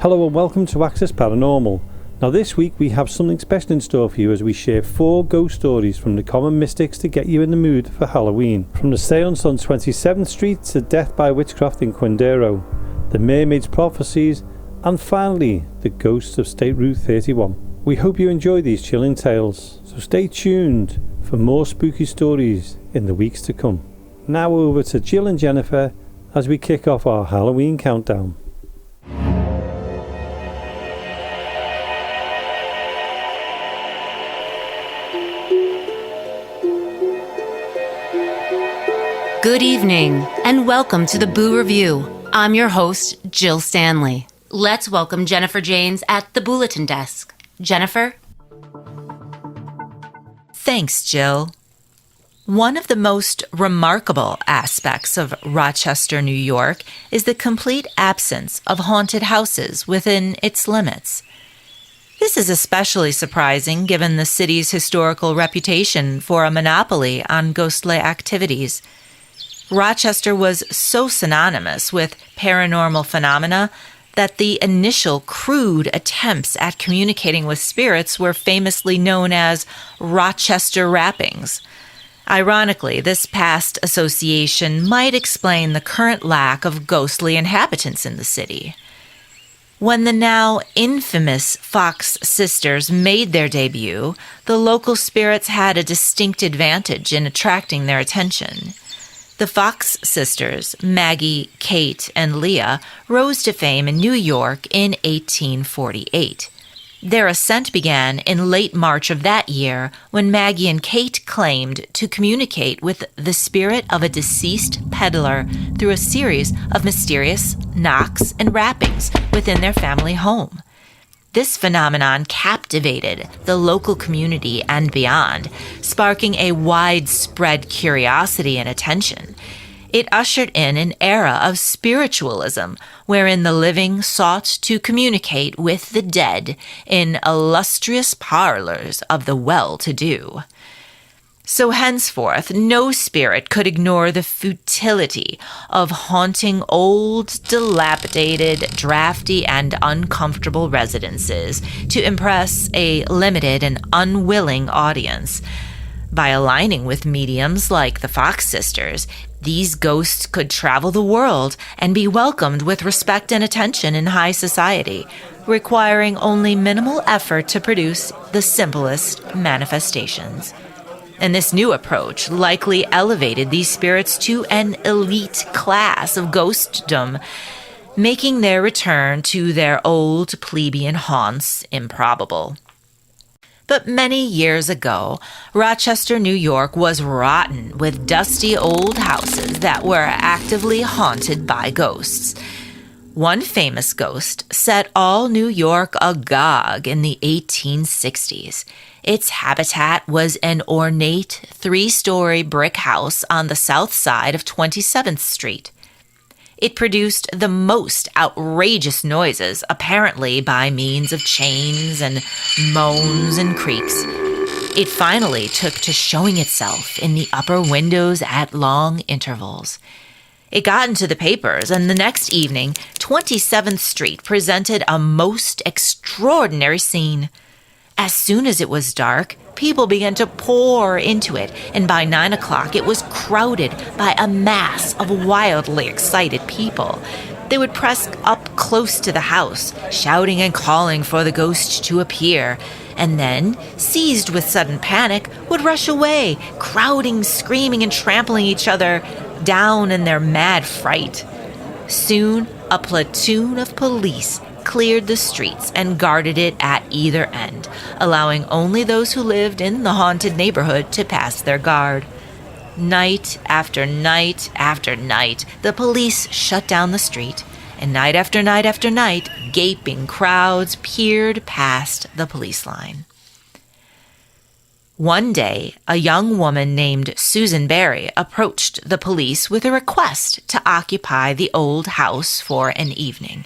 Hello and welcome to Access Paranormal. Now this week we have something special in store for you as we share 4 ghost stories from the common mystics to get you in the mood for Halloween. From the seance on 27th Street to Death by Witchcraft in Quindaro, the Mermaid's Prophecies, and finally the ghosts of State Route 31. We hope you enjoy these chilling tales, so stay tuned for more spooky stories in the weeks to come. Now over to Jill and Jennifer as we kick off our Halloween countdown. Good evening, and welcome to the Boo Review. I'm your host, Jill Stanley. Let's welcome Jennifer Janes at the Bulletin Desk. Jennifer? Thanks, Jill. One of the most remarkable aspects of Rochester, New York, is the complete absence of haunted houses within its limits. This is especially surprising given the city's historical reputation for a monopoly on ghostly activities. Rochester was so synonymous with paranormal phenomena that the initial crude attempts at communicating with spirits were famously known as Rochester rappings. Ironically, this past association might explain the current lack of ghostly inhabitants in the city. When the now infamous Fox sisters made their debut, the local spirits had a distinct advantage in attracting their attention. The Fox sisters, Maggie, Kate, and Leah, rose to fame in New York in 1848. Their ascent began in late March of that year when Maggie and Kate claimed to communicate with the spirit of a deceased peddler through a series of mysterious knocks and rappings within their family home. This phenomenon captivated the local community and beyond, sparking a widespread curiosity and attention. It ushered in an era of spiritualism, wherein the living sought to communicate with the dead in illustrious parlors of the well-to-do. So henceforth, no spirit could ignore the futility of haunting old, dilapidated, drafty, and uncomfortable residences to impress a limited and unwilling audience. By aligning with mediums like the Fox sisters, these ghosts could travel the world and be welcomed with respect and attention in high society, requiring only minimal effort to produce the simplest manifestations. And this new approach likely elevated these spirits to an elite class of ghostdom, making their return to their old plebeian haunts improbable. But many years ago, Rochester, New York was rotten with dusty old houses that were actively haunted by ghosts. One famous ghost set all New York agog in the 1860s. Its habitat was an ornate 3-story brick house on the south side of 27th Street. It produced the most outrageous noises, apparently by means of chains and moans and creaks. It finally took to showing itself in the upper windows at long intervals. It got into the papers, and the next evening, 27th Street presented a most extraordinary scene. As soon as it was dark, people began to pour into it, and by 9 o'clock it was crowded by a mass of wildly excited people. They would press up close to the house, shouting and calling for the ghost to appear, and then, seized with sudden panic, would rush away, crowding, screaming, and trampling each other down in their mad fright. Soon, a platoon of police cleared the streets and guarded it at either end, allowing only those who lived in the haunted neighborhood to pass their guard. Night after night after night, the police shut down the street, and night after night after night, gaping crowds peered past the police line. One day, a young woman named Susan Barry approached the police with a request to occupy the old house for an evening.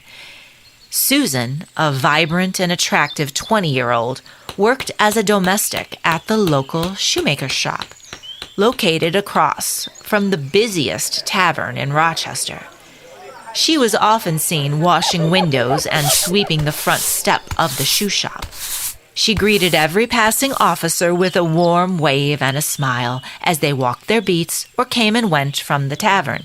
Susan, a vibrant and attractive 20-year-old, worked as a domestic at the local shoemaker's shop, located across from the busiest tavern in Rochester. She was often seen washing windows and sweeping the front step of the shoe shop. She greeted every passing officer with a warm wave and a smile as they walked their beats or came and went from the tavern.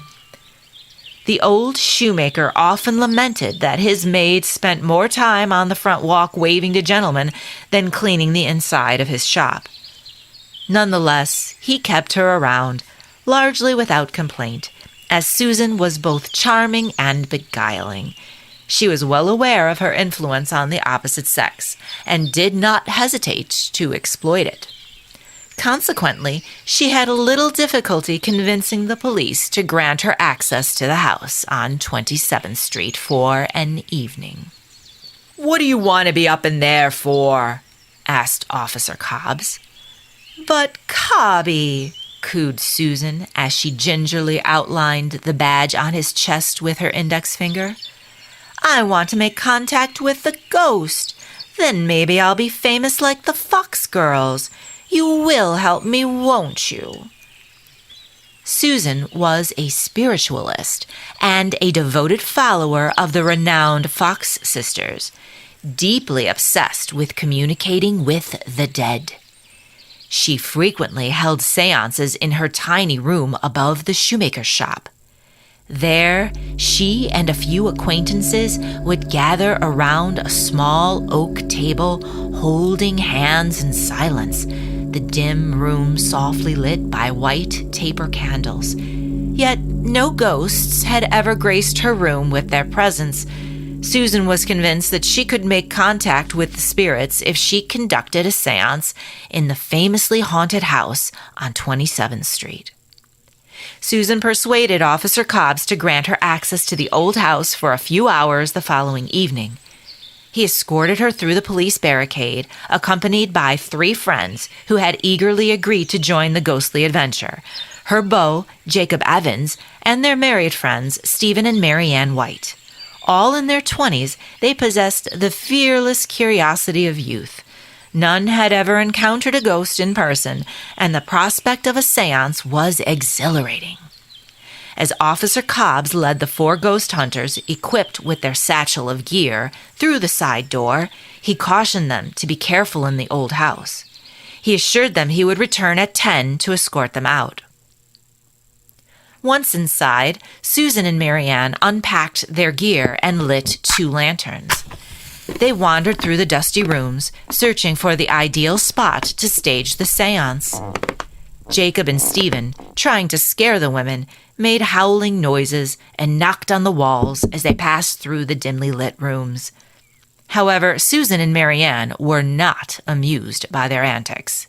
The old shoemaker often lamented that his maid spent more time on the front walk waving to gentlemen than cleaning the inside of his shop. Nonetheless, he kept her around, largely without complaint, as Susan was both charming and beguiling. She was well aware of her influence on the opposite sex, and did not hesitate to exploit it. Consequently, she had a little difficulty convincing the police to grant her access to the house on 27th Street for an evening. "What do you want to be up in there for?" asked Officer Cobbs. "But, Cobby," cooed Susan as she gingerly outlined the badge on his chest with her index finger, "I want to make contact with the ghost. Then maybe I'll be famous like the Fox girls. You will help me, won't you?" Susan was a spiritualist and a devoted follower of the renowned Fox sisters, deeply obsessed with communicating with the dead. She frequently held seances in her tiny room above the shoemaker's shop. There, she and a few acquaintances would gather around a small oak table, holding hands in silence, the dim room softly lit by white taper candles. Yet no ghosts had ever graced her room with their presence. Susan was convinced that she could make contact with the spirits if she conducted a seance in the famously haunted house on 27th Street. Susan persuaded Officer Cobbs to grant her access to the old house for a few hours the following evening. He escorted her through the police barricade, accompanied by 3 friends who had eagerly agreed to join the ghostly adventure: her beau, Jacob Evans, and their married friends, Stephen and Mary Ann White. All in their 20s, they possessed the fearless curiosity of youth. None had ever encountered a ghost in person, and the prospect of a seance was exhilarating. As Officer Cobbs led the 4 ghost hunters, equipped with their satchel of gear, through the side door, he cautioned them to be careful in the old house. He assured them he would return at 10 to escort them out. Once inside, Susan and Mary Ann unpacked their gear and lit 2 lanterns. They wandered through the dusty rooms, searching for the ideal spot to stage the seance. Jacob and Stephen, trying to scare the women, made howling noises and knocked on the walls as they passed through the dimly lit rooms. However, Susan and Mary Ann were not amused by their antics.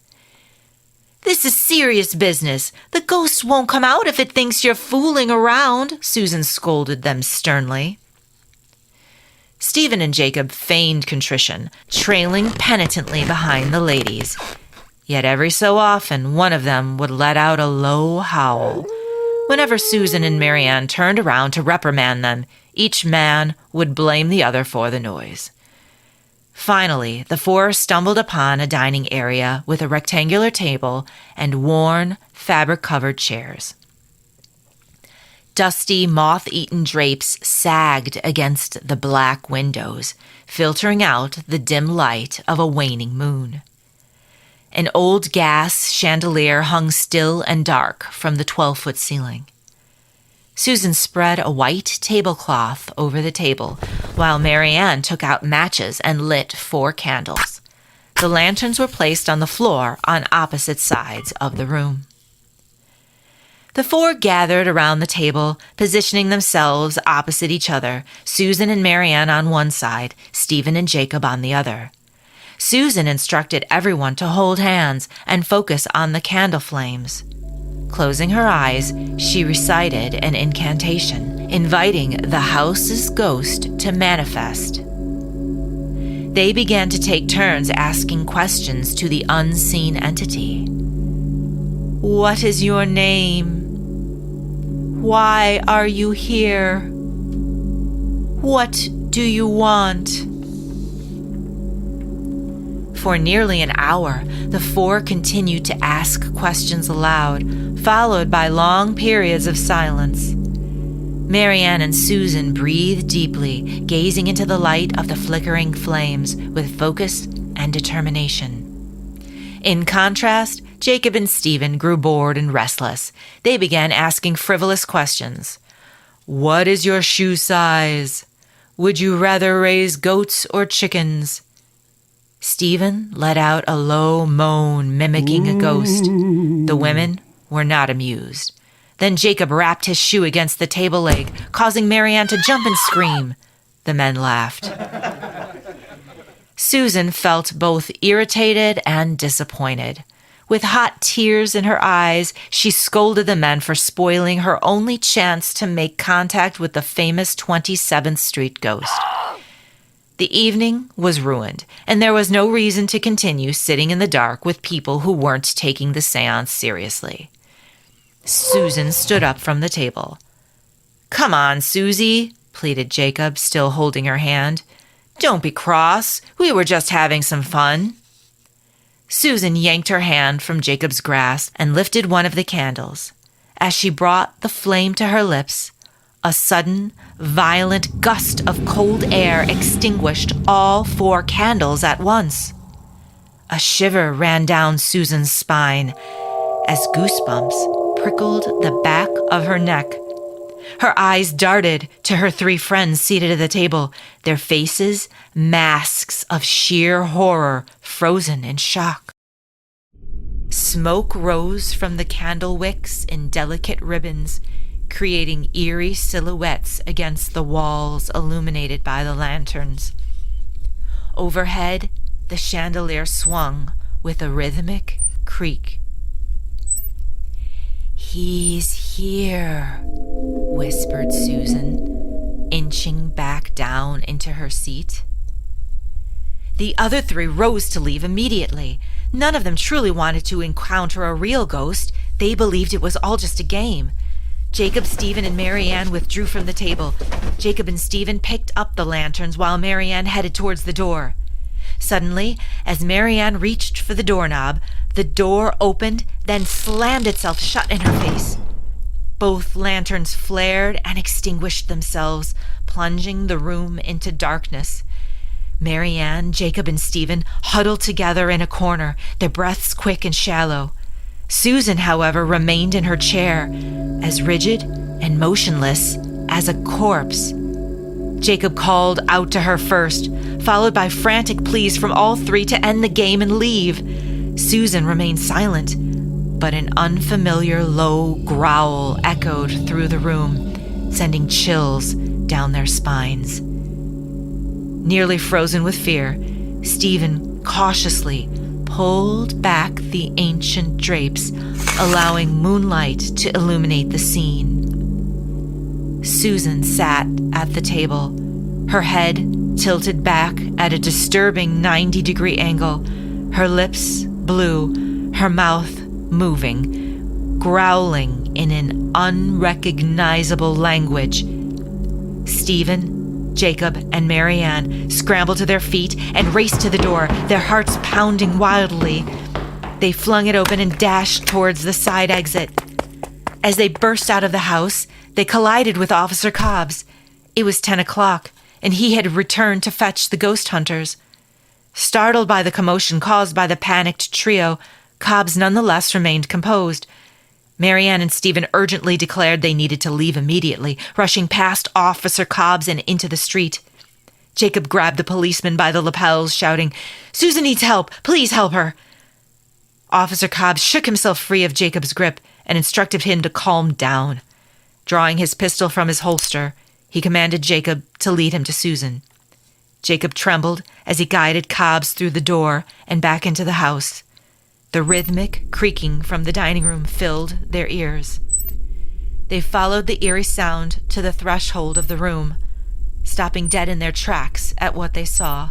"This is serious business. The ghost won't come out if it thinks you're fooling around," Susan scolded them sternly. Stephen and Jacob feigned contrition, trailing penitently behind the ladies. Yet every so often, one of them would let out a low howl. Whenever Susan and Mary Ann turned around to reprimand them, each man would blame the other for the noise. Finally, the 4 stumbled upon a dining area with a rectangular table and worn, fabric-covered chairs. Dusty, moth-eaten drapes sagged against the black windows, filtering out the dim light of a waning moon. An old gas chandelier hung still and dark from the 12-foot ceiling. Susan spread a white tablecloth over the table, while Mary Ann took out matches and lit 4 candles. The lanterns were placed on the floor on opposite sides of the room. The 4 gathered around the table, positioning themselves opposite each other, Susan and Mary Ann on one side, Stephen and Jacob on the other. Susan instructed everyone to hold hands and focus on the candle flames. Closing her eyes, she recited an incantation, inviting the house's ghost to manifest. They began to take turns asking questions to the unseen entity. "What is your name? Why are you here? What do you want?" For nearly an hour, the 4 continued to ask questions aloud, followed by long periods of silence. Marianne and Susan breathed deeply, gazing into the light of the flickering flames with focus and determination. In contrast, Jacob and Stephen grew bored and restless. They began asking frivolous questions. What is your shoe size? Would you rather raise goats or chickens? Stephen let out a low moan mimicking a ghost. The women were not amused. Then Jacob rapped his shoe against the table leg, causing Marianne to jump and scream. The men laughed. Susan felt both irritated and disappointed. With hot tears in her eyes, she scolded the men for spoiling her only chance to make contact with the famous 27th Street ghost. The evening was ruined, and there was no reason to continue sitting in the dark with people who weren't taking the seance seriously. Susan stood up from the table. "Come on, Susie," pleaded Jacob, still holding her hand. "Don't be cross. We were just having some fun." Susan yanked her hand from Jacob's grasp and lifted one of the candles. As she brought the flame to her lips, a sudden, violent gust of cold air extinguished all 4 candles at once. A shiver ran down Susan's spine as goosebumps prickled the back of her neck. Her eyes darted to her 3 friends seated at the table, their faces masks of sheer horror, frozen in shock. Smoke rose from the candle wicks in delicate ribbons, creating eerie silhouettes against the walls illuminated by the lanterns. Overhead, the chandelier swung with a rhythmic creak. "He's here," whispered Susan, inching back down into her seat. The other 3 rose to leave immediately. None of them truly wanted to encounter a real ghost. They believed it was all just a game. Jacob, Stephen, and Marianne withdrew from the table. Jacob and Stephen picked up the lanterns while Marianne headed towards the door. Suddenly, as Marianne reached for the doorknob, the door opened, then slammed itself shut in her face. Both lanterns flared and extinguished themselves, plunging the room into darkness. Marianne, Jacob, and Stephen huddled together in a corner, their breaths quick and shallow. Susan, however, remained in her chair, as rigid and motionless as a corpse. Jacob called out to her first, followed by frantic pleas from all 3 to end the game and leave. Susan remained silent, but an unfamiliar low growl echoed through the room, sending chills down their spines. Nearly frozen with fear, Stephen cautiously pulled back the ancient drapes, allowing moonlight to illuminate the scene. Susan sat at the table, her head tilted back at a disturbing 90-degree angle, her lips blue, her mouth moving, growling in an unrecognizable language. Stephen, Jacob, and Marianne scrambled to their feet and raced to the door, their hearts pounding wildly. They flung it open and dashed towards the side exit. As they burst out of the house, they collided with Officer Cobbs. It was 10 o'clock, and he had returned to fetch the ghost hunters. Startled by the commotion caused by the panicked trio, Cobbs nonetheless remained composed. Marianne and Stephen urgently declared they needed to leave immediately, rushing past Officer Cobbs and into the street. Jacob grabbed the policeman by the lapels, shouting, "Susan needs help! Please help her!" Officer Cobbs shook himself free of Jacob's grip and instructed him to calm down. Drawing his pistol from his holster, he commanded Jacob to lead him to Susan. Jacob trembled as he guided Cobbs through the door and back into the house. The rhythmic creaking from the dining room filled their ears. They followed the eerie sound to the threshold of the room, stopping dead in their tracks at what they saw.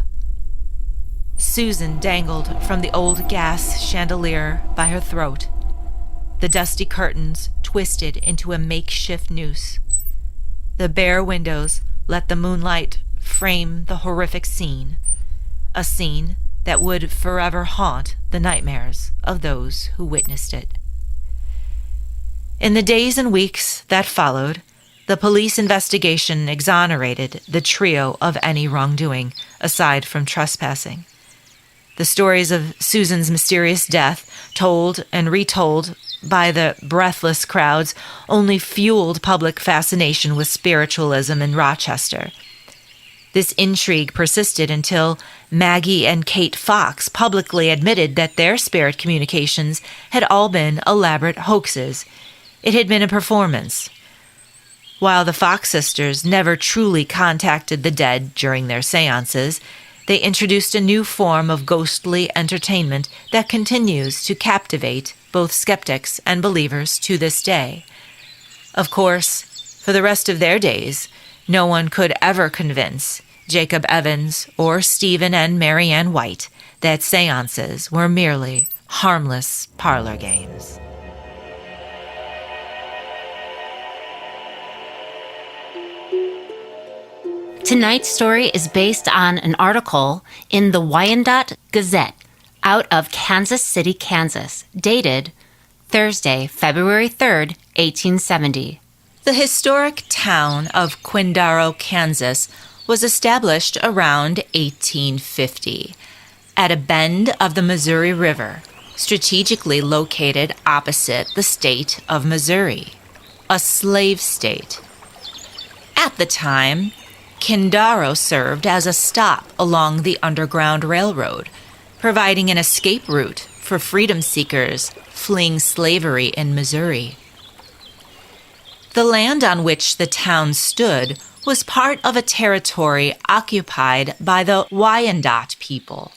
Susan dangled from the old gas chandelier by her throat. The dusty curtains twisted into a makeshift noose. The bare windows let the moonlight frame the horrific scene, a scene that would forever haunt the nightmares of those who witnessed it. In the days and weeks that followed, The police investigation exonerated the trio of any wrongdoing, aside from trespassing. The stories of Susan's mysterious death, told and retold by the breathless crowds, only fueled public fascination with spiritualism in Rochester. This intrigue persisted until Maggie and Kate Fox publicly admitted that their spirit communications had all been elaborate hoaxes. It had been a performance. While the Fox sisters never truly contacted the dead during their seances, they introduced a new form of ghostly entertainment that continues to captivate both skeptics and believers to this day. Of course, for the rest of their days, no one could ever convince Jacob Evans or Stephen and Mary Ann White that seances were merely harmless parlor games. Tonight's story is based on an article in the Wyandotte Gazette out of Kansas City, Kansas, dated Thursday, February 3rd, 1870. The historic town of Quindaro, Kansas, was established around 1850 at a bend of the Missouri River, strategically located opposite the state of Missouri, a slave state. At the time, Quindaro served as a stop along the Underground Railroad, providing an escape route for freedom seekers fleeing slavery in Missouri. The land on which the town stood was part of a territory occupied by the Wyandotte people.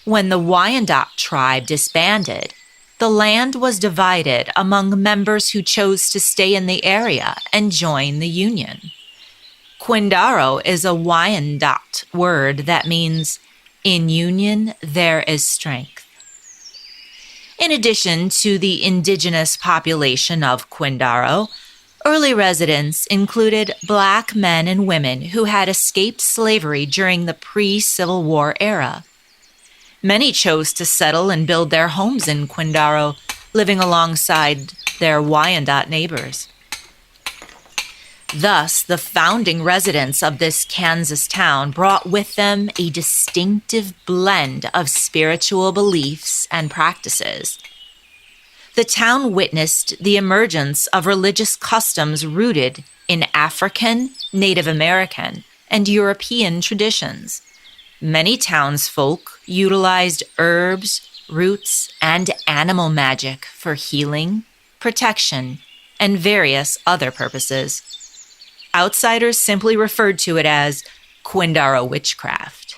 When the Wyandotte tribe disbanded, the land was divided among members who chose to stay in the area and join the Union. Quindaro is a Wyandotte word that means, in union there is strength. In addition to the indigenous population of Quindaro, early residents included Black men and women who had escaped slavery during the pre-Civil War era. Many chose to settle and build their homes in Quindaro, living alongside their Wyandotte neighbors. Thus, the founding residents of this Kansas town brought with them a distinctive blend of spiritual beliefs and practices. The town witnessed the emergence of religious customs rooted in African, Native American, and European traditions. Many townsfolk utilized herbs, roots, and animal magic for healing, protection, and various other purposes. Outsiders simply referred to it as Quindaro witchcraft.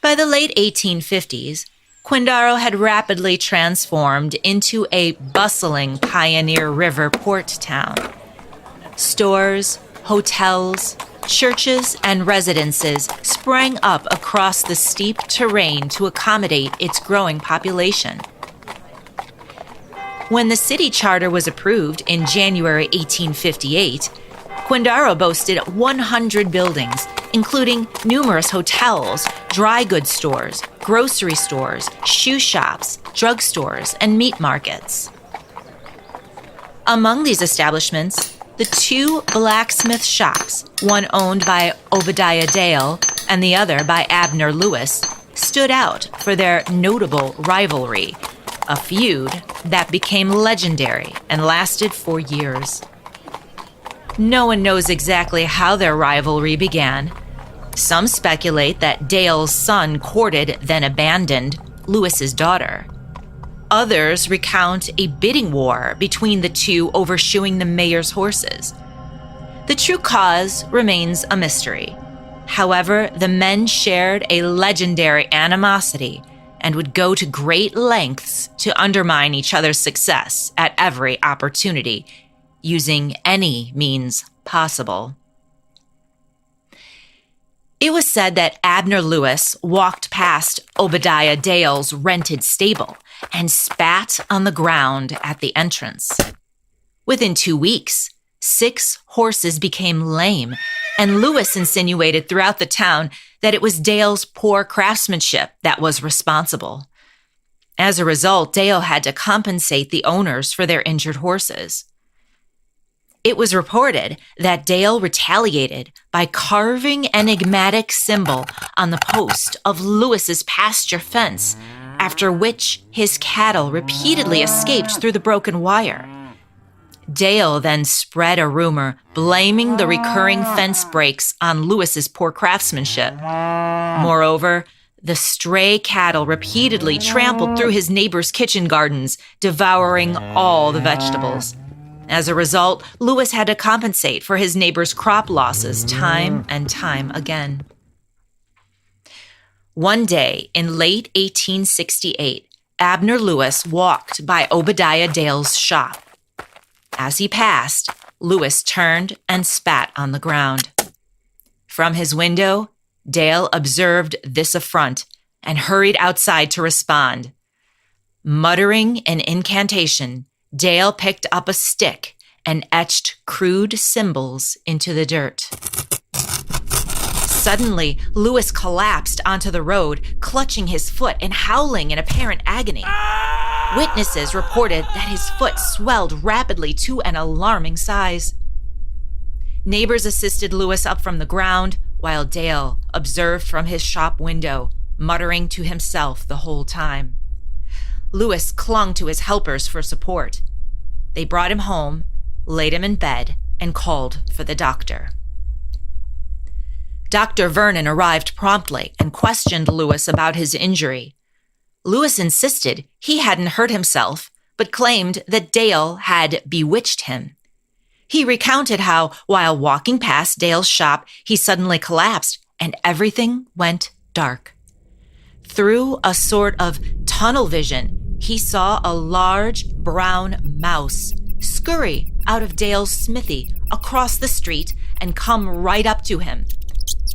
By the late 1850s, Quindaro had rapidly transformed into a bustling Pioneer River port town. Stores, hotels, churches, and residences sprang up across the steep terrain to accommodate its growing population. When the city charter was approved in January 1858, Quindaro boasted 100 buildings, including numerous hotels, dry goods stores, grocery stores, shoe shops, drugstores, and meat markets. Among these establishments, the two blacksmith shops, one owned by Obadiah Dale and the other by Abner Lewis, stood out for their notable rivalry, a feud that became legendary and lasted for years. No one knows exactly how their rivalry began. Some speculate that Dale's son courted, then abandoned, Lewis's daughter. Others recount a bidding war between the two over shoeing the mayor's horses. The true cause remains a mystery. However, the men shared a legendary animosity and would go to great lengths to undermine each other's success at every opportunity, using any means possible. It was said that Abner Lewis walked past Obadiah Dale's rented stable and spat on the ground at the entrance. Within 2 weeks, 6 horses became lame, and Lewis insinuated throughout the town that it was Dale's poor craftsmanship that was responsible. As a result, Dale had to compensate the owners for their injured horses. It was reported that Dale retaliated by carving an enigmatic symbol on the post of Lewis's pasture fence, after which his cattle repeatedly escaped through the broken wire. Dale then spread a rumor blaming the recurring fence breaks on Lewis's poor craftsmanship. Moreover, the stray cattle repeatedly trampled through his neighbor's kitchen gardens, devouring all the vegetables. As a result, Lewis had to compensate for his neighbor's crop losses time and time again. One day in late 1868, Abner Lewis walked by Obadiah Dale's shop. As he passed, Lewis turned and spat on the ground. From his window, Dale observed this affront and hurried outside to respond. Muttering an incantation, Dale picked up a stick and etched crude symbols into the dirt. Suddenly, Lewis collapsed onto the road, clutching his foot and howling in apparent agony. Witnesses reported that his foot swelled rapidly to an alarming size. Neighbors assisted Lewis up from the ground, while Dale observed from his shop window, muttering to himself the whole time. Lewis clung to his helpers for support. They brought him home, laid him in bed, and called for the doctor. Dr. Vernon arrived promptly and questioned Lewis about his injury. Lewis insisted he hadn't hurt himself, but claimed that Dale had bewitched him. He recounted how, while walking past Dale's shop, he suddenly collapsed and everything went dark. Through a sort of tunnel vision, he saw a large brown mouse scurry out of Dale's smithy across the street and come right up to him.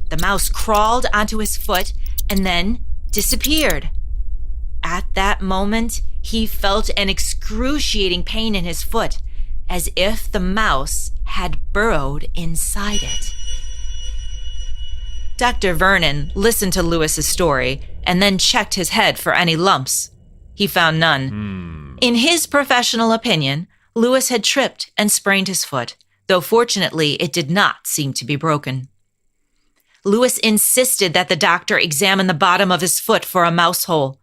The mouse crawled onto his foot and then disappeared. At that moment, he felt an excruciating pain in his foot, as if the mouse had burrowed inside it. Dr. Vernon listened to Lewis's story and then checked his head for any lumps. He found none. In his professional opinion, Lewis had tripped and sprained his foot, though fortunately it did not seem to be broken. Lewis insisted that the doctor examine the bottom of his foot for a mouse hole.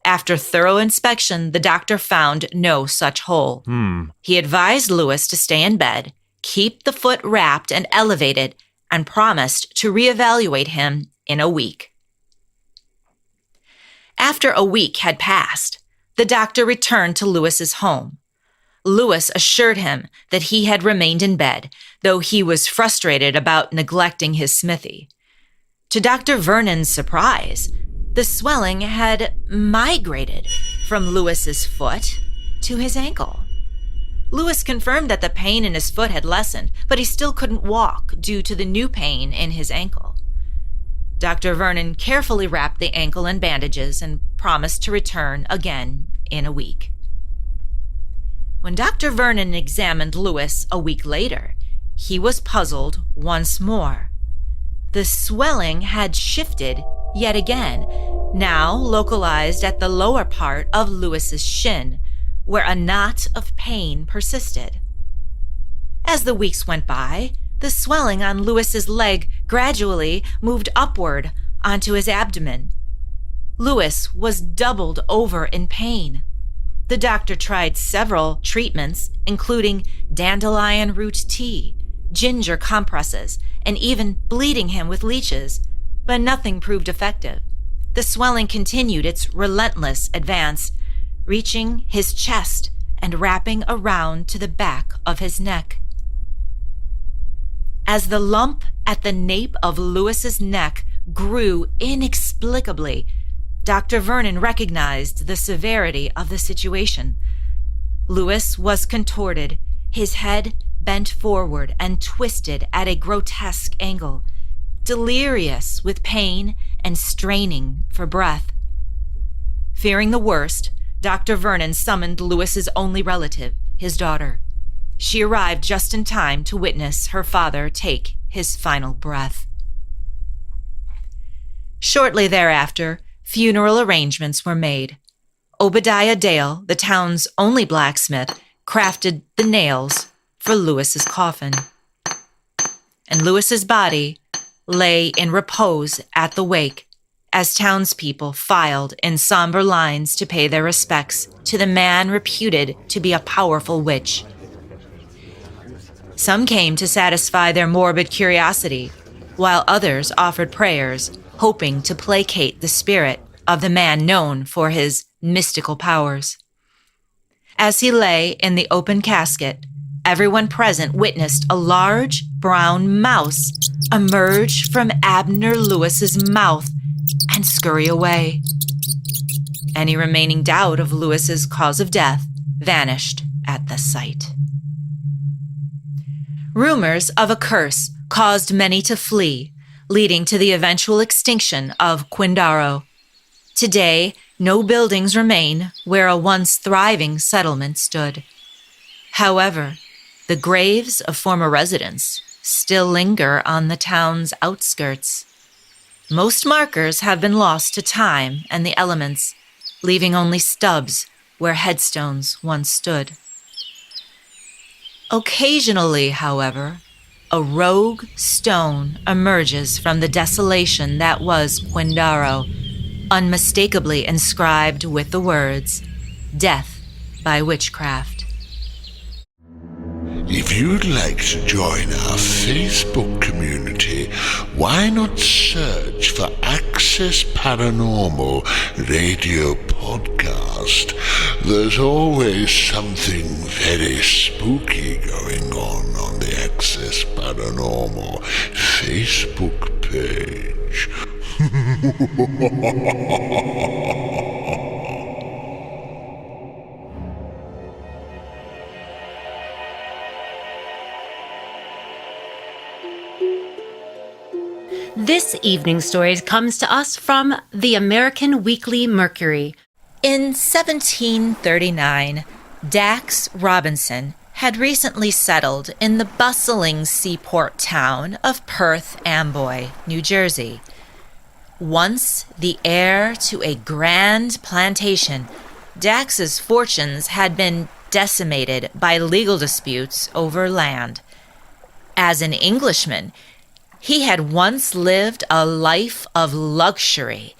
After thorough inspection, the doctor found no such hole. He advised Lewis to stay in bed, keep the foot wrapped and elevated, and promised to reevaluate him in a week. After a week had passed, the doctor returned to Lewis's home. Lewis assured him that he had remained in bed, though he was frustrated about neglecting his smithy. To Dr. Vernon's surprise, the swelling had migrated from Lewis's foot to his ankle. Lewis confirmed that the pain in his foot had lessened, but he still couldn't walk due to the new pain in his ankle. Dr. Vernon carefully wrapped the ankle in bandages and promised to return again in a week. When Dr. Vernon examined Lewis a week later, he was puzzled once more. The swelling had shifted yet again, now localized at the lower part of Lewis's shin, where a knot of pain persisted. As the weeks went by, the swelling on Lewis's leg gradually moved upward onto his abdomen. Lewis was doubled over in pain. The doctor tried several treatments, including dandelion root tea, ginger compresses, and even bleeding him with leeches, but nothing proved effective. The swelling continued its relentless advance, reaching his chest and wrapping around to the back of his neck. As the lump at the nape of Lewis's neck grew inexplicably, Dr. Vernon recognized the severity of the situation. Lewis was contorted, his head bent forward and twisted at a grotesque angle, delirious with pain and straining for breath. Fearing the worst, Dr. Vernon summoned Lewis's only relative, his daughter. She arrived just in time to witness her father take his final breath. Shortly thereafter, funeral arrangements were made. Obadiah Dale, the town's only blacksmith, crafted the nails, for Lewis's coffin. And Lewis's body lay in repose at the wake as townspeople filed in somber lines to pay their respects to the man reputed to be a powerful witch. Some came to satisfy their morbid curiosity, while others offered prayers, hoping to placate the spirit of the man known for his mystical powers. As he lay in the open casket, everyone present witnessed a large brown mouse emerge from Abner Lewis's mouth and scurry away. Any remaining doubt of Lewis's cause of death vanished at the sight. Rumors of a curse caused many to flee, leading to the eventual extinction of Quindaro. Today, no buildings remain where a once thriving settlement stood. However, the graves of former residents still linger on the town's outskirts. Most markers have been lost to time and the elements, leaving only stubs where headstones once stood. Occasionally, however, a rogue stone emerges from the desolation that was Quindaro, unmistakably inscribed with the words, "Death by Witchcraft." If you'd like to join our Facebook community, why not search for Access Paranormal Radio Podcast? There's always something very spooky going on the Access Paranormal Facebook page. This evening's story comes to us from the American Weekly Mercury. In 1739, Dax Robinson had recently settled in the bustling seaport town of Perth Amboy, New Jersey. Once the heir to a grand plantation, Dax's fortunes had been decimated by legal disputes over land. As an Englishman, he had once lived a life of luxury,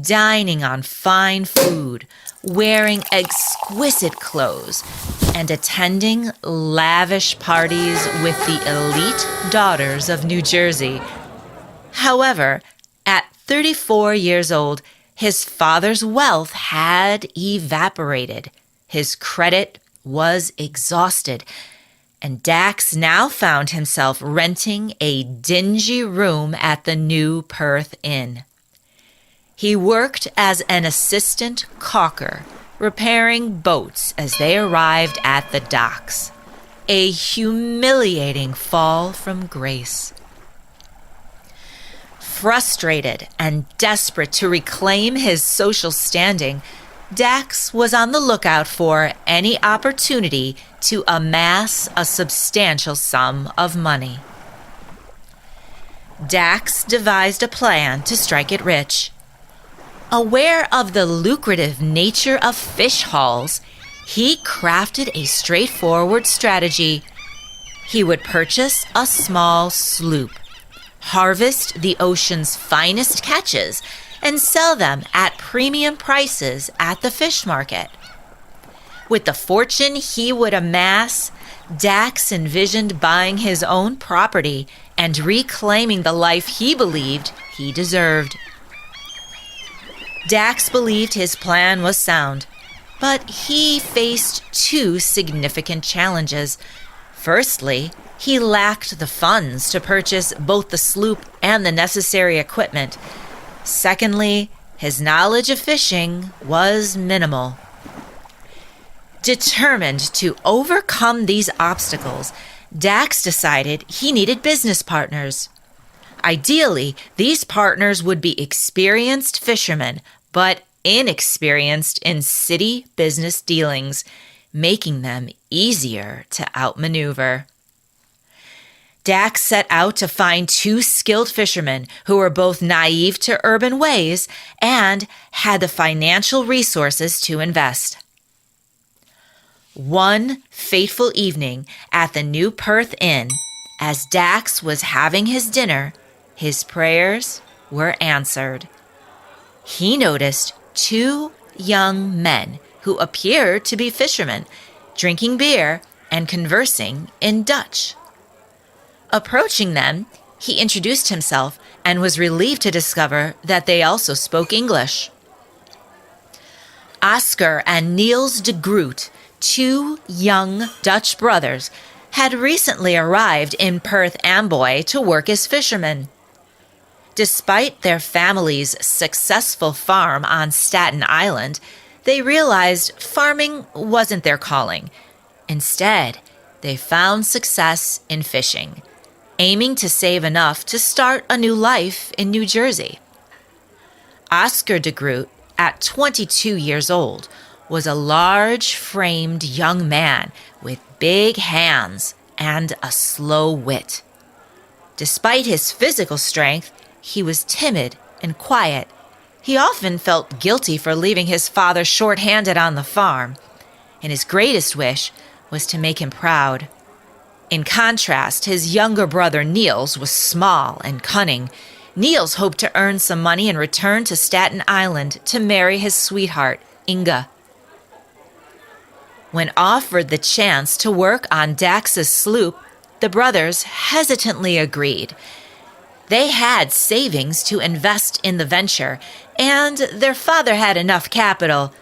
dining on fine food, wearing exquisite clothes, and attending lavish parties with the elite daughters of New Jersey. However, at 34 years old, his father's wealth had evaporated. His credit was exhausted, and Dax now found himself renting a dingy room at the New Perth Inn. He worked as an assistant caulker, repairing boats as they arrived at the docks. A humiliating fall from grace. Frustrated and desperate to reclaim his social standing, Dax was on the lookout for any opportunity to amass a substantial sum of money. Dax devised a plan to strike it rich. Aware of the lucrative nature of fish hauls, he crafted a straightforward strategy. He would purchase a small sloop, harvest the ocean's finest catches, and sell them at premium prices at the fish market. With the fortune he would amass, Dax envisioned buying his own property and reclaiming the life he believed he deserved. Dax believed his plan was sound, but he faced two significant challenges. Firstly, he lacked the funds to purchase both the sloop and the necessary equipment. Secondly, his knowledge of fishing was minimal. Determined to overcome these obstacles, Dax decided he needed business partners. Ideally, these partners would be experienced fishermen, but inexperienced in city business dealings, making them easier to outmaneuver. Dax set out to find two skilled fishermen who were both naive to urban ways and had the financial resources to invest. One fateful evening at the New Perth Inn, as Dax was having his dinner, his prayers were answered. He noticed two young men who appeared to be fishermen, drinking beer and conversing in Dutch. Approaching them, he introduced himself and was relieved to discover that they also spoke English. Oscar and Niels de Groot, two young Dutch brothers, had recently arrived in Perth Amboy to work as fishermen. Despite their family's successful farm on Staten Island, they realized farming wasn't their calling. Instead, they found success in fishing, aiming to save enough to start a new life in New Jersey. Oscar de Groot, at 22 years old, was a large-framed young man with big hands and a slow wit. Despite his physical strength, he was timid and quiet. He often felt guilty for leaving his father short-handed on the farm, and his greatest wish was to make him proud. In contrast, his younger brother Niels was small and cunning. Niels hoped to earn some money and return to Staten Island to marry his sweetheart, Inga. When offered the chance to work on Dax's sloop, the brothers hesitantly agreed. They had savings to invest in the venture, and their father had enough capital,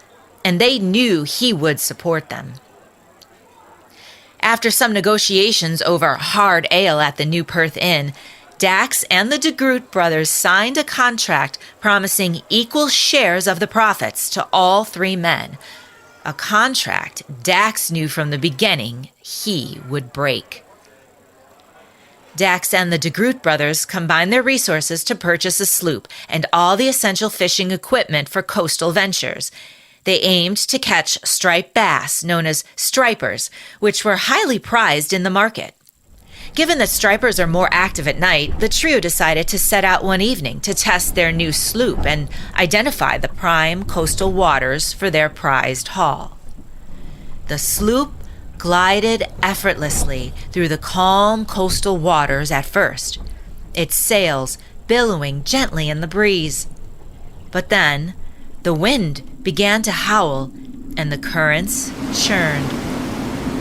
and they knew he would support them. After some negotiations over hard ale at the New Perth Inn, Dax and the de Groot brothers signed a contract promising equal shares of the profits to all three men, a contract Dax knew from the beginning he would break. Dax and the de Groot brothers combined their resources to purchase a sloop and all the essential fishing equipment for coastal ventures. They aimed to catch striped bass, known as stripers, which were highly prized in the market. Given that stripers are more active at night, the trio decided to set out one evening to test their new sloop and identify the prime coastal waters for their prized haul. The sloop glided effortlessly through the calm coastal waters at first, its sails billowing gently in the breeze. But then, the wind began to howl and the currents churned,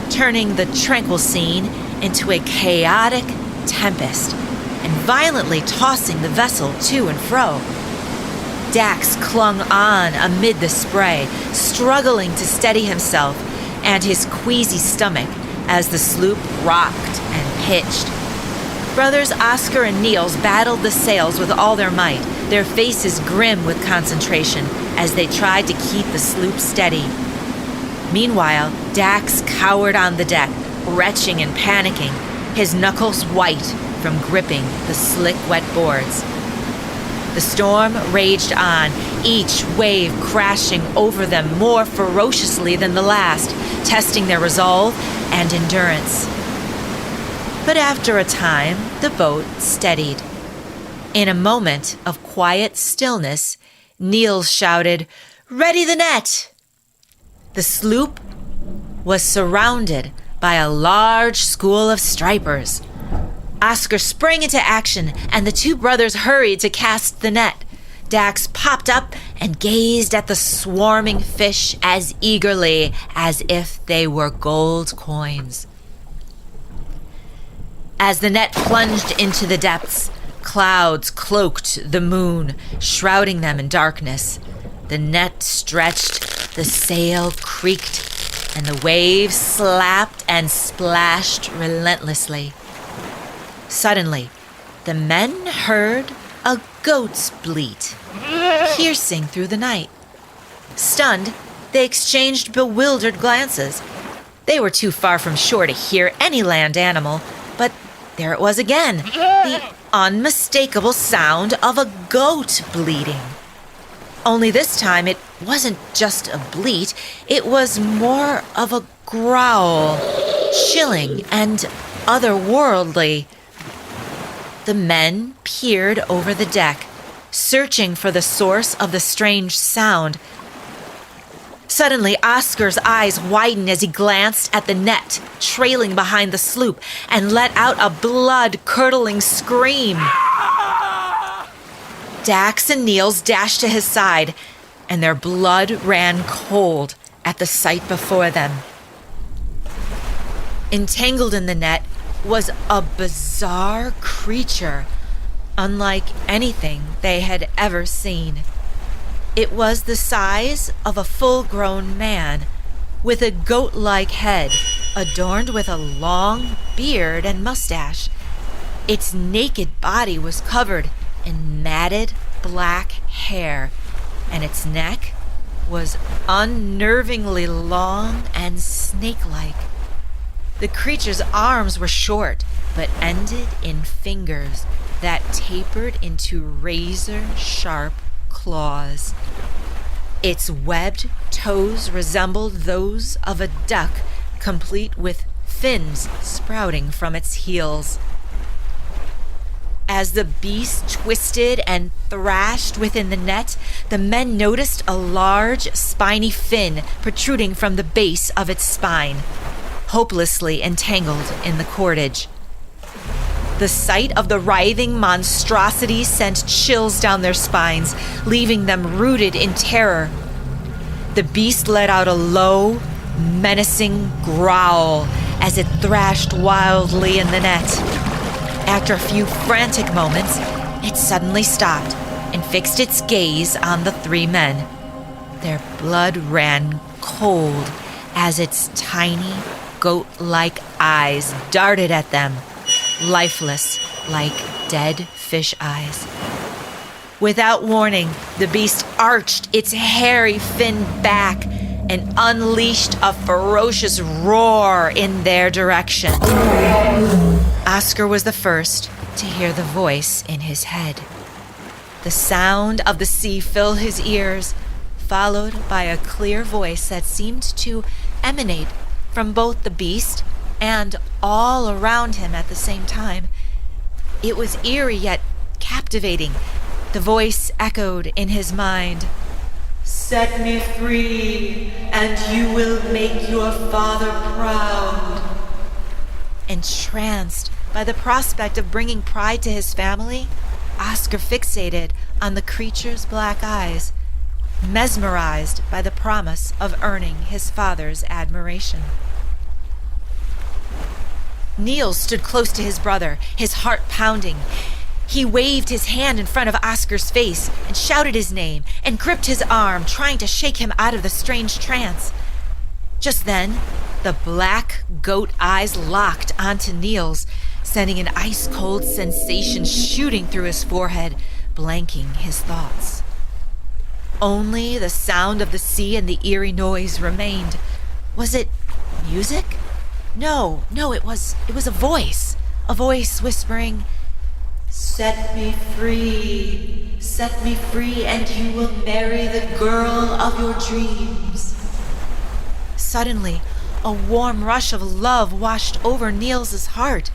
turning the tranquil scene into a chaotic tempest and violently tossing the vessel to and fro. Dax clung on amid the spray, struggling to steady himself and his queasy stomach as the sloop rocked and pitched. Brothers Oscar and Niels battled the sails with all their might, their faces grim with concentration as they tried to keep the sloop steady. Meanwhile, Dax cowered on the deck, retching and panicking, his knuckles white from gripping the slick, wet boards. The storm raged on, each wave crashing over them more ferociously than the last, testing their resolve and endurance. But after a time, the boat steadied. In a moment of quiet stillness, Niels shouted, "Ready the net!" The sloop was surrounded by a large school of stripers. Oscar sprang into action, and the two brothers hurried to cast the net. Dax popped up and gazed at the swarming fish as eagerly as if they were gold coins. As the net plunged into the depths, clouds cloaked the moon, shrouding them in darkness. The net stretched, the sail creaked, and the waves slapped and splashed relentlessly. Suddenly, the men heard a goat's bleat, piercing through the night. Stunned, they exchanged bewildered glances. They were too far from shore to hear any land animal, but there it was again, the unmistakable sound of a goat bleating. Only this time it wasn't just a bleat, it was more of a growl, chilling and otherworldly. The men peered over the deck, searching for the source of the strange sound. Suddenly, Oscar's eyes widened as he glanced at the net trailing behind the sloop and let out a blood-curdling scream. Dax and Niels dashed to his side, and their blood ran cold at the sight before them. Entangled in the net was a bizarre creature, unlike anything they had ever seen. It was the size of a full-grown man, with a goat-like head, adorned with a long beard and mustache. Its naked body was covered in matted black hair, and its neck was unnervingly long and snake-like. The creature's arms were short, but ended in fingers that tapered into razor-sharp claws. Its webbed toes resembled those of a duck, complete with fins sprouting from its heels. As the beast twisted and thrashed within the net, the men noticed a large, spiny fin protruding from the base of its spine, hopelessly entangled in the cordage. The sight of the writhing monstrosity sent chills down their spines, leaving them rooted in terror. The beast let out a low, menacing growl as it thrashed wildly in the net. After a few frantic moments, it suddenly stopped and fixed its gaze on the three men. Their blood ran cold as its tiny, goat-like eyes darted at them, lifeless like dead fish eyes. Without warning, the beast arched its hairy fin back and unleashed a ferocious roar in their direction. Oscar was the first to hear the voice in his head. The sound of the sea filled his ears, followed by a clear voice that seemed to emanate from both the beast and all around him at the same time. It was eerie yet captivating. The voice echoed in his mind. "Set me free, and you will make your father proud." Entranced by the prospect of bringing pride to his family, Oscar fixated on the creature's black eyes, mesmerized by the promise of earning his father's admiration. Niels stood close to his brother, his heart pounding. He waved his hand in front of Oscar's face and shouted his name and gripped his arm, trying to shake him out of the strange trance. Just then, the black goat eyes locked onto Niels, sending an ice-cold sensation shooting through his forehead, blanking his thoughts. Only the sound of the sea and the eerie noise remained. Was it music? No, it was a voice whispering, set me free, and you will marry the girl of your dreams." Suddenly, a warm rush of love washed over Niels' heart.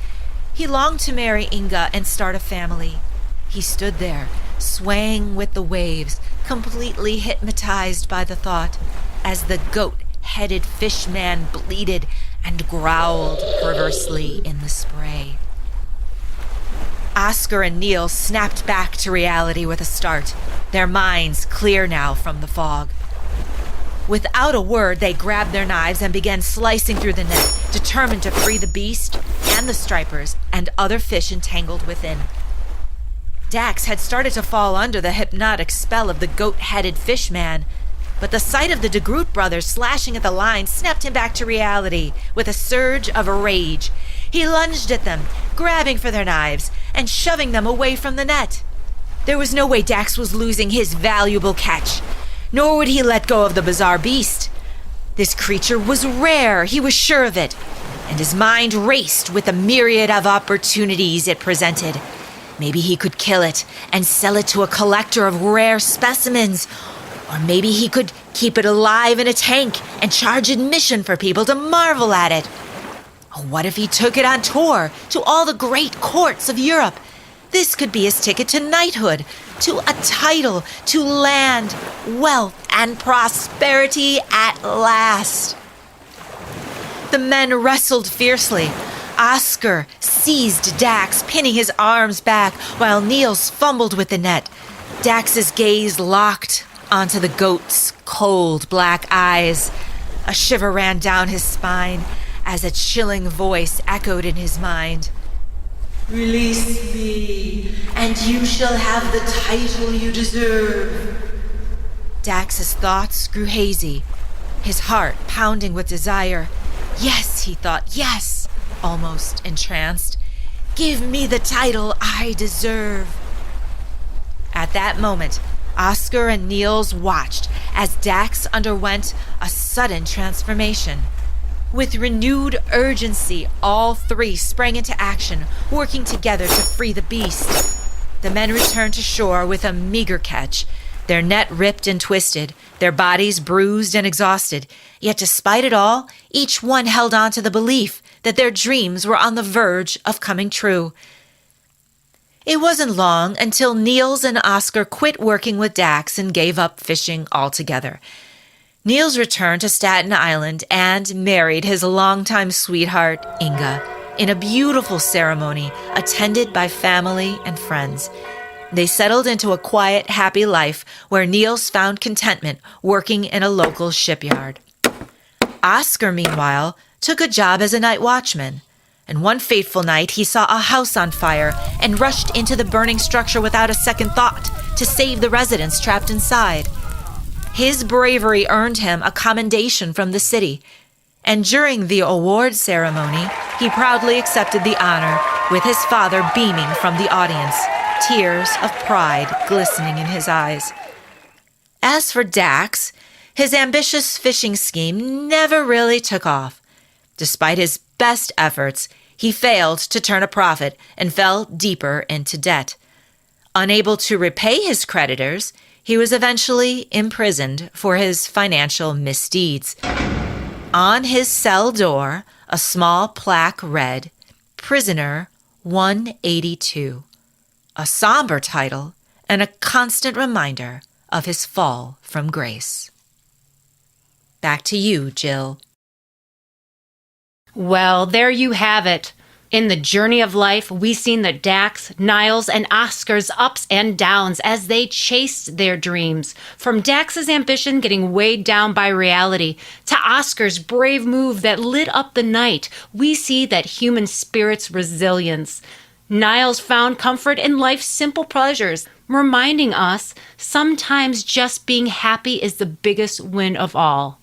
He longed to marry Inga and start a family. He stood there, swaying with the waves, completely hypnotized by the thought, as the goat-headed fishman bleated and growled perversely in the spray. Oscar and Niels snapped back to reality with a start, their minds clear now from the fog. Without a word, they grabbed their knives and began slicing through the net, determined to free the beast and the stripers and other fish entangled within. Dax had started to fall under the hypnotic spell of the goat-headed fishman, but the sight of the de Groot brothers slashing at the line snapped him back to reality with a surge of rage. He lunged at them, grabbing for their knives and shoving them away from the net. There was no way Dax was losing his valuable catch, nor would he let go of the bizarre beast. This creature was rare, he was sure of it, and his mind raced with the myriad of opportunities it presented. Maybe he could kill it and sell it to a collector of rare specimens. Or maybe he could keep it alive in a tank and charge admission for people to marvel at it. Or what if he took it on tour to all the great courts of Europe? This could be his ticket to knighthood, to a title, to land, wealth, and prosperity at last. The men wrestled fiercely. Oscar seized Dax, pinning his arms back, while Niels fumbled with the net. Dax's gaze locked onto the goat's cold black eyes. A shiver ran down his spine as a chilling voice echoed in his mind. "Release me, and you shall have the title you deserve." Dax's thoughts grew hazy, his heart pounding with desire. Yes, he thought, yes, almost entranced. Give me the title I deserve. At that moment, Oscar and Niels watched as Dax underwent a sudden transformation. With renewed urgency, all three sprang into action, working together to free the beast. The men returned to shore with a meager catch, their net ripped and twisted, their bodies bruised and exhausted. Yet despite it all, each one held on to the belief that their dreams were on the verge of coming true. It wasn't long until Niels and Oscar quit working with Dax and gave up fishing altogether. Niels returned to Staten Island and married his longtime sweetheart, Inga, in a beautiful ceremony attended by family and friends. They settled into a quiet, happy life where Niels found contentment working in a local shipyard. Oscar, meanwhile, took a job as a night watchman. And one fateful night, he saw a house on fire and rushed into the burning structure without a second thought to save the residents trapped inside. His bravery earned him a commendation from the city, and during the award ceremony, he proudly accepted the honor, with his father beaming from the audience, tears of pride glistening in his eyes. As for Dax, his ambitious fishing scheme never really took off. Despite his best efforts, he failed to turn a profit and fell deeper into debt. Unable to repay his creditors, he was eventually imprisoned for his financial misdeeds. On his cell door, a small plaque read, "Prisoner 182," a somber title and a constant reminder of his fall from grace. Back to you, Jill. Well, there you have it. In the journey of life, we've seen the Dax, Niles, and Oscar's ups and downs as they chased their dreams. From Dax's ambition getting weighed down by reality to Oscar's brave move that lit up the night, we see that human spirit's resilience. Niles found comfort in life's simple pleasures, reminding us sometimes just being happy is the biggest win of all.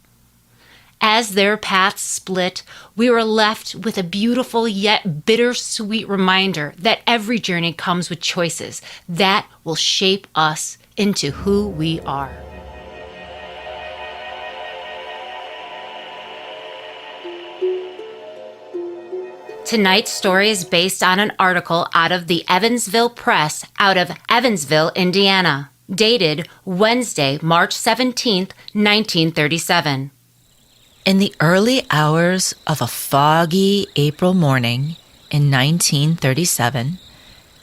As their paths split, we were left with a beautiful yet bittersweet reminder that every journey comes with choices that will shape us into who we are. Tonight's story is based on an article out of the Evansville Press out of Evansville, Indiana, dated Wednesday, March 17th, 1937. In the early hours of a foggy April morning in 1937,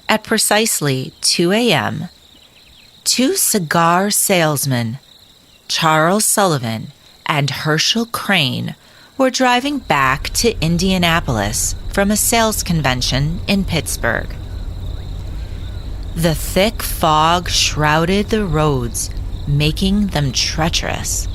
at precisely 2 a.m., two cigar salesmen, Charles Sullivan and Herschel Crane, were driving back to Indianapolis from a sales convention in Pittsburgh. The thick fog shrouded the roads, making them treacherous.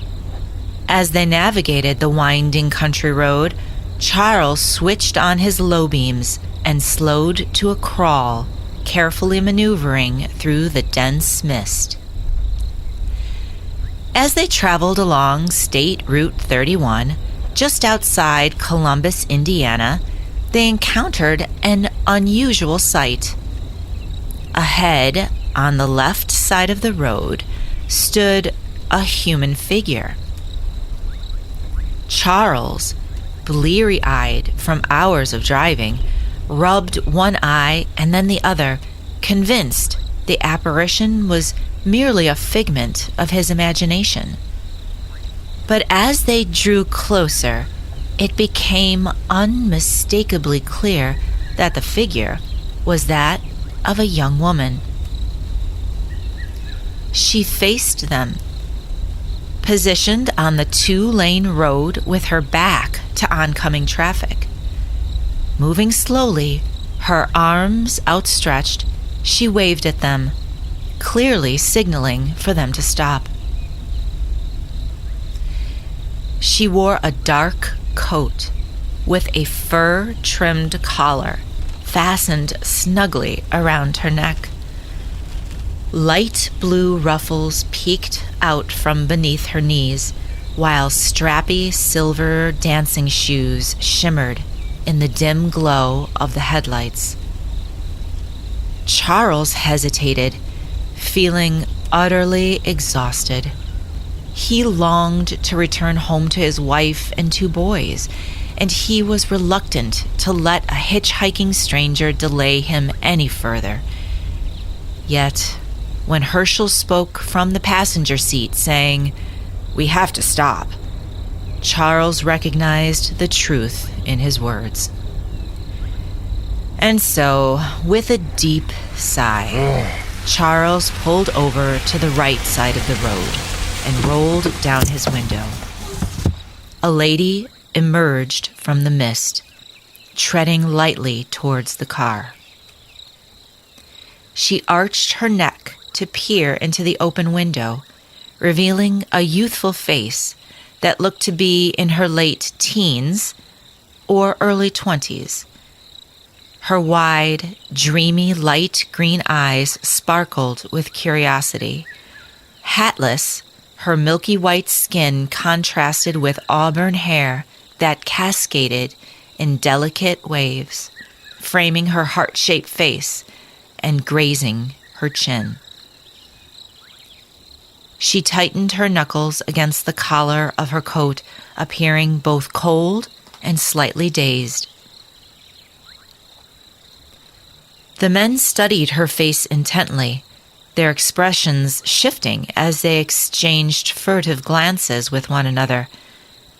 As they navigated the winding country road, Charles switched on his low beams and slowed to a crawl, carefully maneuvering through the dense mist. As they traveled along State Route 31, just outside Columbus, Indiana, they encountered an unusual sight. Ahead, on the left side of the road, stood a human figure. Charles, bleary-eyed from hours of driving, rubbed one eye and then the other, convinced the apparition was merely a figment of his imagination. But as they drew closer, it became unmistakably clear that the figure was that of a young woman. she faced them, positioned on the 2-lane road with her back to oncoming traffic. Moving slowly, her arms outstretched, she waved at them, clearly signaling for them to stop. She wore a dark coat with a fur-trimmed collar fastened snugly around her neck. Light blue ruffles peeked out from beneath her knees, while strappy silver dancing shoes shimmered in the dim glow of the headlights. Charles hesitated, feeling utterly exhausted. He longed to return home to his wife and 2 boys, and he was reluctant to let a hitchhiking stranger delay him any further. Yet, when Herschel spoke from the passenger seat saying, "We have to stop," Charles recognized the truth in his words. And so, with a deep sigh, Charles pulled over to the right side of the road and rolled down his window. A lady emerged from the mist, treading lightly towards the car. She arched her neck to peer into the open window, revealing a youthful face that looked to be in her late teens or early 20s. Her wide, dreamy, light green eyes sparkled with curiosity. Hatless, her milky white skin contrasted with auburn hair that cascaded in delicate waves, framing her heart-shaped face and grazing her chin. She tightened her knuckles against the collar of her coat, appearing both cold and slightly dazed. The men studied her face intently, their expressions shifting as they exchanged furtive glances with one another.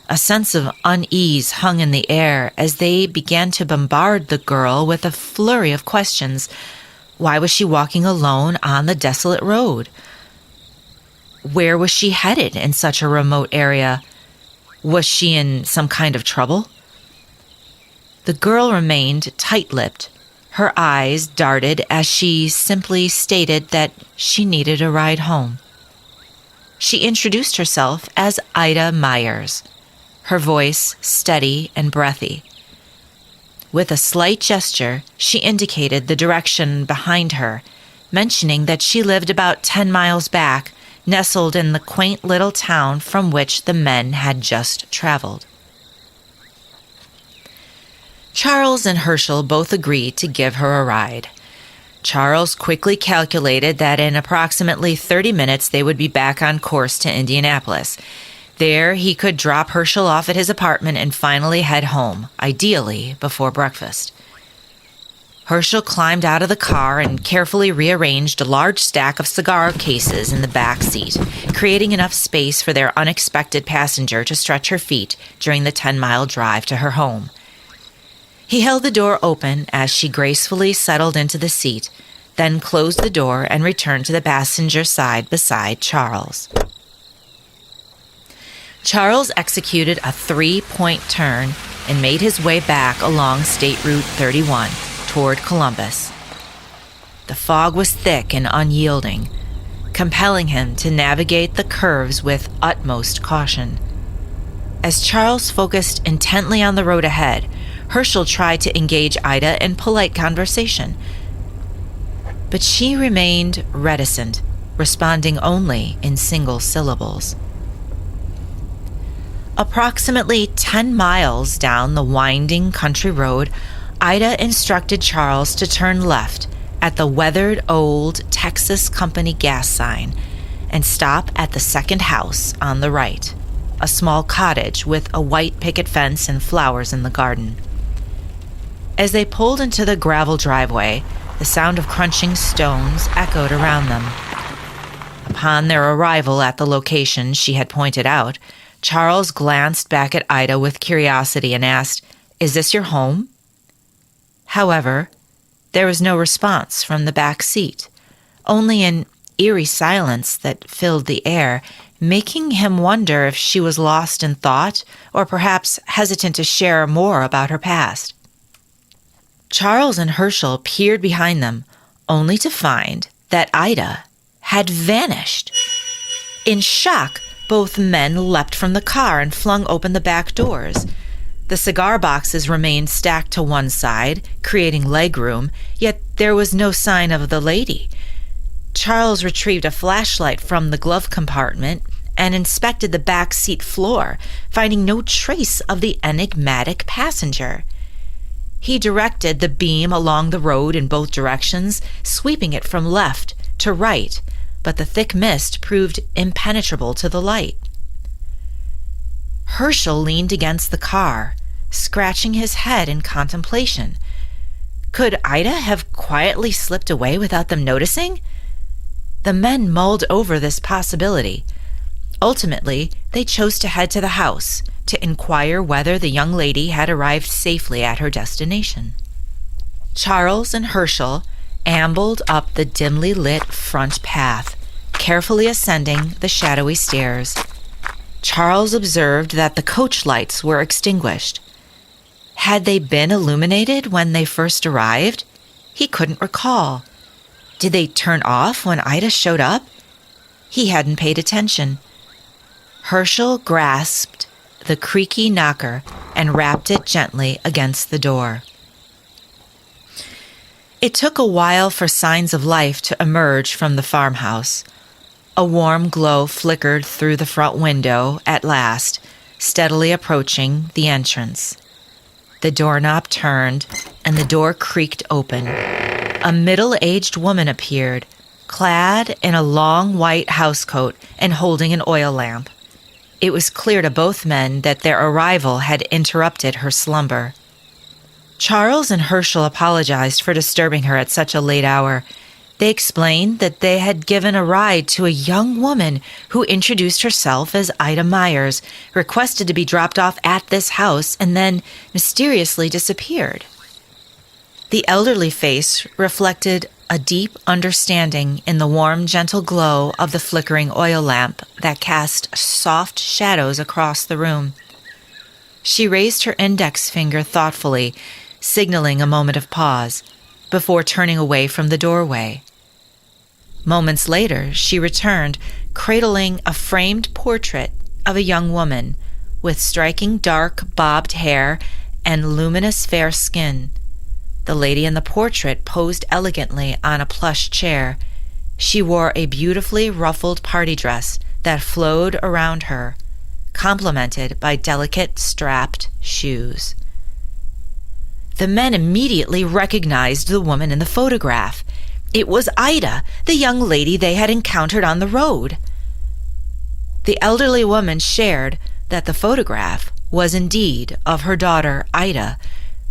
A sense of unease hung in the air as they began to bombard the girl with a flurry of questions. Why was she walking alone on the desolate road? Where was she headed in such a remote area? Was she in some kind of trouble? The girl remained tight-lipped. Her eyes darted as she simply stated that she needed a ride home. She introduced herself as Ida Myers, her voice steady and breathy. With a slight gesture, she indicated the direction behind her, mentioning that she lived about 10 miles back, nestled in the quaint little town from which the men had just traveled. Charles and Herschel both agreed to give her a ride. Charles quickly calculated that in approximately 30 minutes they would be back on course to Indianapolis. There, he could drop Herschel off at his apartment and finally head home, ideally before breakfast. Herschel climbed out of the car and carefully rearranged a large stack of cigar cases in the back seat, creating enough space for their unexpected passenger to stretch her feet during the 10-mile drive to her home. He held the door open as she gracefully settled into the seat, then closed the door and returned to the passenger side beside Charles. Charles executed a 3-point turn and made his way back along State Route 31 toward Columbus. The fog was thick and unyielding, compelling him to navigate the curves with utmost caution. As Charles focused intently on the road ahead, Herschel tried to engage Ida in polite conversation, but she remained reticent, responding only in single syllables. Approximately 10 miles down the winding country road, Ida instructed Charles to turn left at the weathered old Texas Company gas sign and stop at the second house on the right, a small cottage with a white picket fence and flowers in the garden. As they pulled into the gravel driveway, the sound of crunching stones echoed around them. Upon their arrival at the location she had pointed out, Charles glanced back at Ida with curiosity and asked, "Is this your home?" However, there was no response from the back seat, only an eerie silence that filled the air, making him wonder if she was lost in thought or perhaps hesitant to share more about her past. Charles and Herschel peered behind them, only to find that Ida had vanished. In shock, both men leapt from the car and flung open the back doors. The cigar boxes remained stacked to one side, creating legroom, yet there was no sign of the lady. Charles retrieved a flashlight from the glove compartment and inspected the back seat floor, finding no trace of the enigmatic passenger. He directed the beam along the road in both directions, sweeping it from left to right, but the thick mist proved impenetrable to the light. Herschel leaned against the car, scratching his head in contemplation. Could Ida have quietly slipped away without them noticing? The men mulled over this possibility. Ultimately, they chose to head to the house to inquire whether the young lady had arrived safely at her destination. Charles and Herschel ambled up the dimly lit front path, carefully ascending the shadowy stairs. Charles observed that the coach lights were extinguished. Had they been illuminated when they first arrived? He couldn't recall. Did they turn off when Ida showed up? He hadn't paid attention. Herschel grasped the creaky knocker and rapped it gently against the door. It took a while for signs of life to emerge from the farmhouse. A warm glow flickered through the front window at last, steadily approaching the entrance. The doorknob turned, and the door creaked open. A middle-aged woman appeared, clad in a long white housecoat and holding an oil lamp. It was clear to both men that their arrival had interrupted her slumber. Charles and Herschel apologized for disturbing her at such a late hour. They explained that they had given a ride to a young woman who introduced herself as Ida Myers, requested to be dropped off at this house, and then mysteriously disappeared. The elderly face reflected a deep understanding in the warm, gentle glow of the flickering oil lamp that cast soft shadows across the room. She raised her index finger thoughtfully, signaling a moment of pause, before turning away from the doorway. Moments later, she returned, cradling a framed portrait of a young woman with striking dark bobbed hair and luminous fair skin. The lady in the portrait posed elegantly on a plush chair. She wore a beautifully ruffled party dress that flowed around her, complemented by delicate strapped shoes. The men immediately recognized the woman in the photograph. It was Ida, the young lady they had encountered on the road. The elderly woman shared that the photograph was indeed of her daughter, Ida,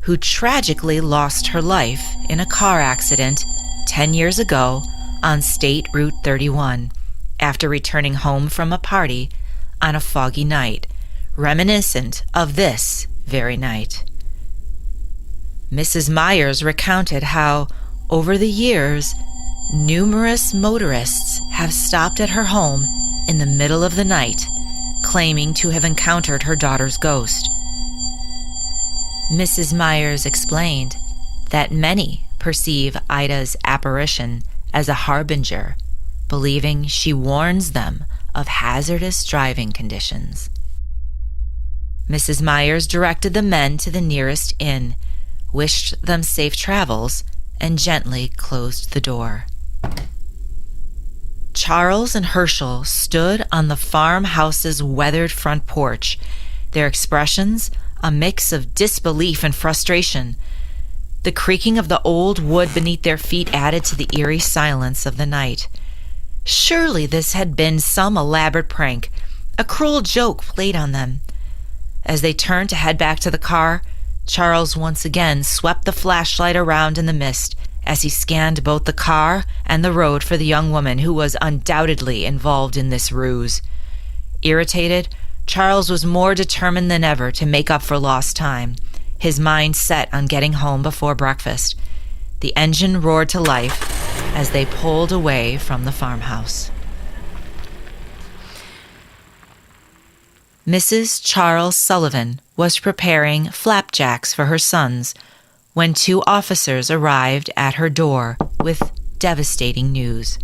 who tragically lost her life in a car accident 10 years ago on State Route 31 after returning home from a party on a foggy night, reminiscent of this very night. Mrs. Myers recounted how, over the years, numerous motorists have stopped at her home in the middle of the night, claiming to have encountered her daughter's ghost. Mrs. Myers explained that many perceive Ida's apparition as a harbinger, believing she warns them of hazardous driving conditions. Mrs. Myers directed the men to the nearest inn, wished them safe travels, and gently closed the door. Charles and Herschel stood on the farmhouse's weathered front porch, their expressions a mix of disbelief and frustration. The creaking of the old wood beneath their feet added to the eerie silence of the night. Surely this had been some elaborate prank, a cruel joke played on them. As they turned to head back to the car, Charles once again swept the flashlight around in the mist as he scanned both the car and the road for the young woman who was undoubtedly involved in this ruse. Irritated, Charles was more determined than ever to make up for lost time, his mind set on getting home before breakfast. The engine roared to life, as they pulled away from the farmhouse. Mrs. Charles Sullivan was preparing flapjacks for her sons when 2 officers arrived at her door with devastating news.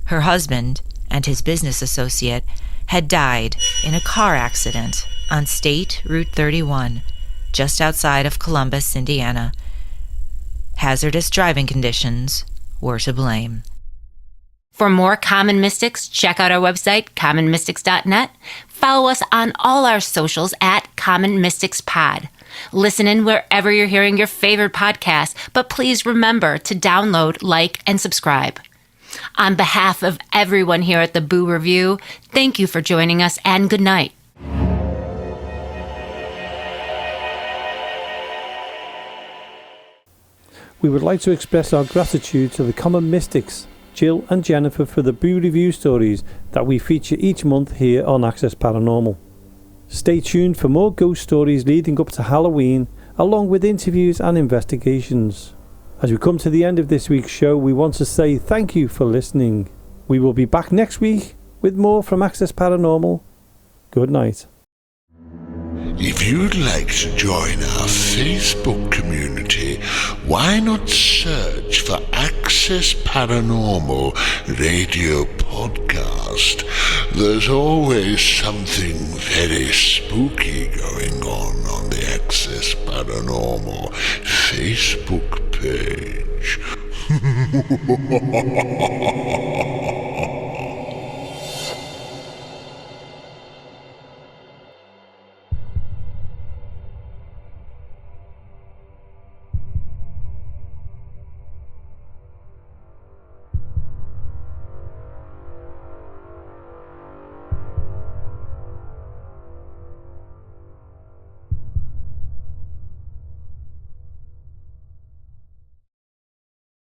Her husband and his business associate had died in a car accident on State Route 31, just outside of Columbus, Indiana. Hazardous driving conditions were to blame. For more Common Mystics, check out our website, commonmystics.net. Follow us on all our socials at Common Mystics Pod. Listen in wherever you're hearing your favorite podcast, but please remember to download, like, and subscribe. On behalf of everyone here at the Boo Review, thank you for joining us and good night. We would like to express our gratitude to the Common Mystics, Jill and Jennifer, for the Boo Review stories that we feature each month here on Access Paranormal. Stay tuned for more ghost stories leading up to Halloween, along with interviews and investigations. As we come to the end of this week's show, we want to say thank you for listening. We will be back next week with more from Access Paranormal. Good night. If you'd like to join our Facebook community, why not search for Access Paranormal Radio Podcast? There's always something very spooky going on the Access Paranormal Facebook page.